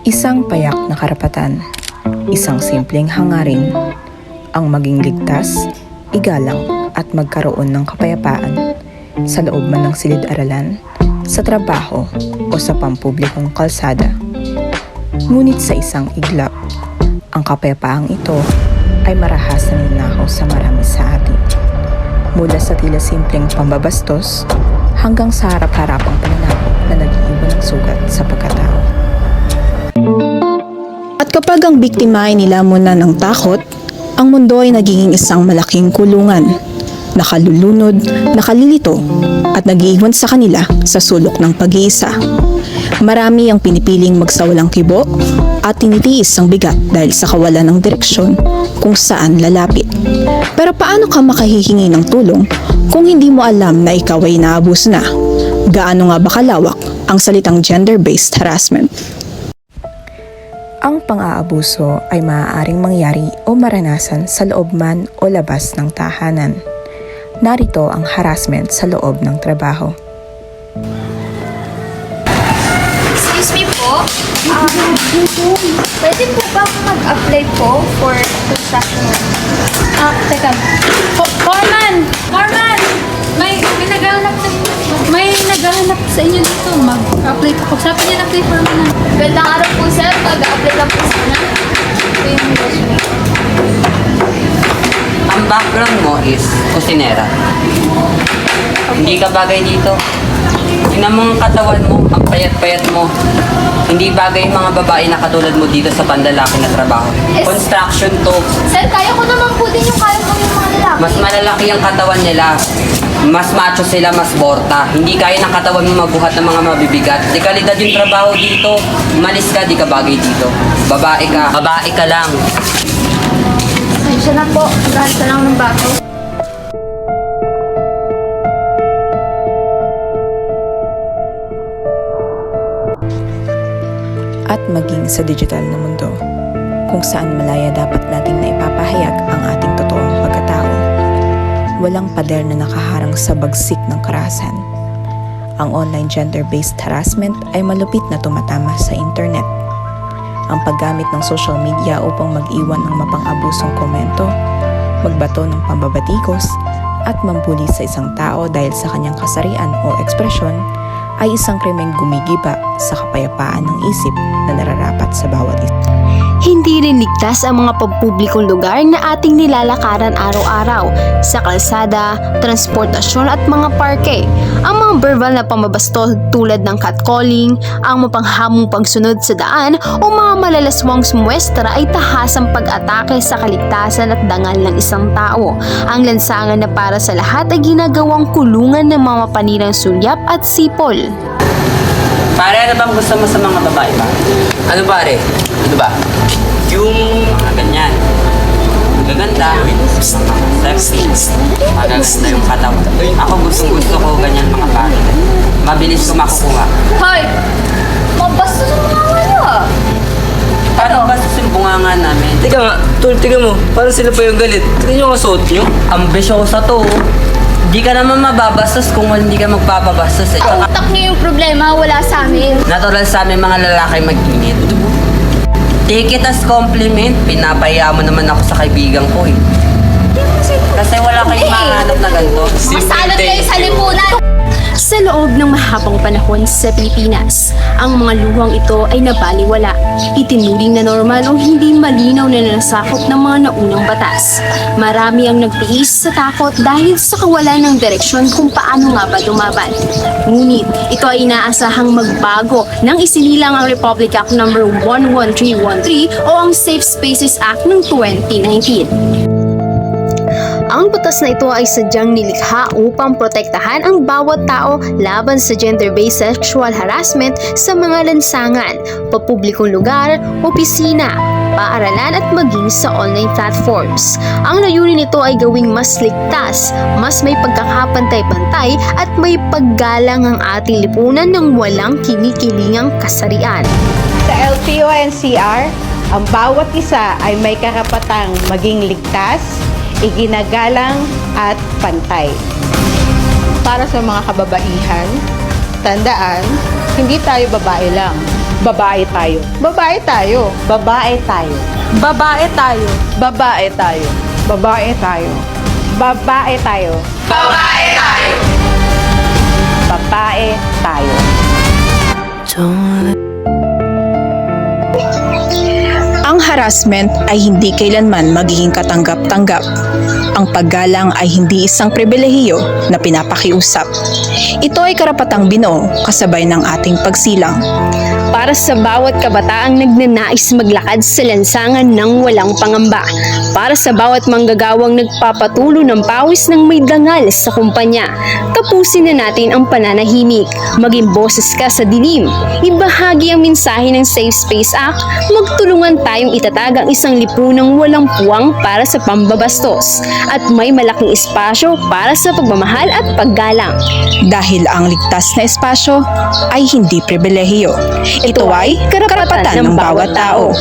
Isang payak na karapatan, isang simpleng hangarin, ang maging ligtas, igalang at magkaroon ng kapayapaan sa loob man ng silid-aralan, sa trabaho o sa pampublikong kalsada. Ngunit sa isang iglap, ang kapayapaang ito ay marahas na ninakaw sa marami sa atin. Mula sa tila simpleng pambabastos hanggang sa harap-harapang pananakot na nag-iiwan ng sugat sa pagkatao. At kapag ang biktima ay nilamon na ng takot, ang mundo ay nagiging isang malaking kulungan, nakalulunod, nakalilito, at nag-iiwan sa kanila sa sulok ng pag-iisa. Marami ang pinipiling magsawalang kibo at tinitiis ang bigat dahil sa kawalan ng direksyon kung saan lalapit. Pero paano ka makahihingi ng tulong kung hindi mo alam na ikaw ay naabuso na? Gaano nga ba kalawak ang salitang gender-based harassment? Ang pang-aabuso ay maaaring mangyari o maranasan sa loob man o labas ng tahanan. Narito ang harassment sa loob ng trabaho. Excuse me po, pwede po ba mag-apply po for construction? Teka. Foreman! Foreman! May naghahanap sa inyo dito. Mag-apply po. Sabi niya na kay Foreman na. Gandang araw po sir, mag-apply lang po sana. Ito yung resume. Ang background mo is kusinera. Hindi ka bagay dito. Tingnan mo ang katawan mo, ang payat-payat mo. Hindi bagay yung mga babae na katulad mo dito sa pandalaki na trabaho. Construction to. Sir, kaya ko naman po din yung kaya ko yung mga lalaki. Mas malalaki ang katawan nila. Mas macho sila, mas borta. Hindi kaya ng katawan mo magbuhat ng mga mabibigat. Di kalidad yung trabaho dito. Umalis ka, di ka bagay dito. Babae ka. Babae ka lang. Ayun na po, maghahanap ka lang ng bago. At maging sa digital na mundo, kung saan malaya dapat nating naipapahayag ang ating totoong pagkatao. Walang pader na nakaharang sa bagsik ng karahasan. Ang online gender-based harassment ay malupit na tumatama sa internet. Ang paggamit ng social media upang mag-iwan ng mapang-abusong komento, magbato ng pambabatikos, at mambuli sa isang tao dahil sa kanyang kasarian o ekspresyon ay isang krimeng gumigiba sa kapayapaan ng isip na nararapat sa bawat isa. Hindi rin ligtas ang mga pampublikong lugar na ating nilalakaran araw-araw sa kalsada, transportasyon at mga parke. Ang mga verbal na pambabasto tulad ng catcalling, ang mapanghamong pagsunod sa daan o mga malalaswang sumuestra ay tahasang pag-atake sa kaligtasan at dangal ng isang tao. Ang lansangan na para sa lahat ay ginagawang kulungan ng mga mapanirang sulyap at sipol. Pare, ano bang gusto mo sa mga babae ba? Ano pare? Ito ba? Yung mga ganyan. Magaganda. Sexy. Magaganda yung katawan. Ako gusto ko ganyan mga pare. Mabilis ko makukuha. Hoy! Mabasta sa mga ano ah! Parang basta yung bunganga namin. Teka nga, tol, tingnan mo. Parang sila pa yung galit. Tingnan nyo ang suot nyo. Ambisyosa to. Di ka naman mababastos kung hindi ka magpapabastos eh. Ang utak niyo yung problema, wala sa amin. Natural sa amin mga lalaki mag-init. Take it as compliment. Pinapaya mo naman ako sa kaibigan ko eh. Kasi wala kayong mahanap na ganito. Masalot kayo sa lipunan! Sa loob ng mahabang panahon sa Pilipinas, ang mga luhang ito ay nabaliwala. Itinuring na normal o hindi malinaw na nasakop ng mga naunang batas. Marami ang nagtiis sa takot dahil sa kawalan ng direksyon kung paano nga ba lumaban. Ngunit ito ay inaasahang magbago nang isinilang ang Republic Act No. 11313 o ang Safe Spaces Act ng 2019. Ang batas na ito ay sadyang nilikha upang protektahan ang bawat tao laban sa gender-based sexual harassment sa mga lansangan, papublikong lugar, opisina, paaralan at maging sa online platforms. Ang layunin nito ay gawing mas ligtas, mas may pagkakapantay-pantay at may paggalang ang ating lipunan ng walang kinikilingang kasarian. Sa LTO-NCR, ang bawat isa ay may karapatang maging ligtas, iginagalang at pantay. Para sa mga kababaihan, tandaan, hindi tayo babae lang. Babae tayo. Babae tayo. Babae tayo. Babae tayo. Babae tayo. Babae tayo. Babae tayo. Babae tayo. Babae tayo. Ang harassment ay hindi kailanman magiging katanggap-tanggap. Ang paggalang ay hindi isang pribilehiyo na pinapakiusap. Ito ay karapatang binuo kasabay ng ating pagsilang. Para sa bawat kabataang nagnanais maglakad sa lansangan ng walang pangamba. Para sa bawat manggagawang nagpapatulo ng pawis ng may dangal sa kumpanya. Tapusin na natin ang pananahimik. Maging boses ka sa dilim. Ibahagi ang mensahe ng Safe Space Act. Magtulungan tayong itatag ang isang lipunang walang puwang para sa pambabastos. At may malaking espasyo para sa pagmamahal at paggalang. Dahil ang ligtas na espasyo ay hindi pribilehiyo. Ito ay karapatan ng bawat tao.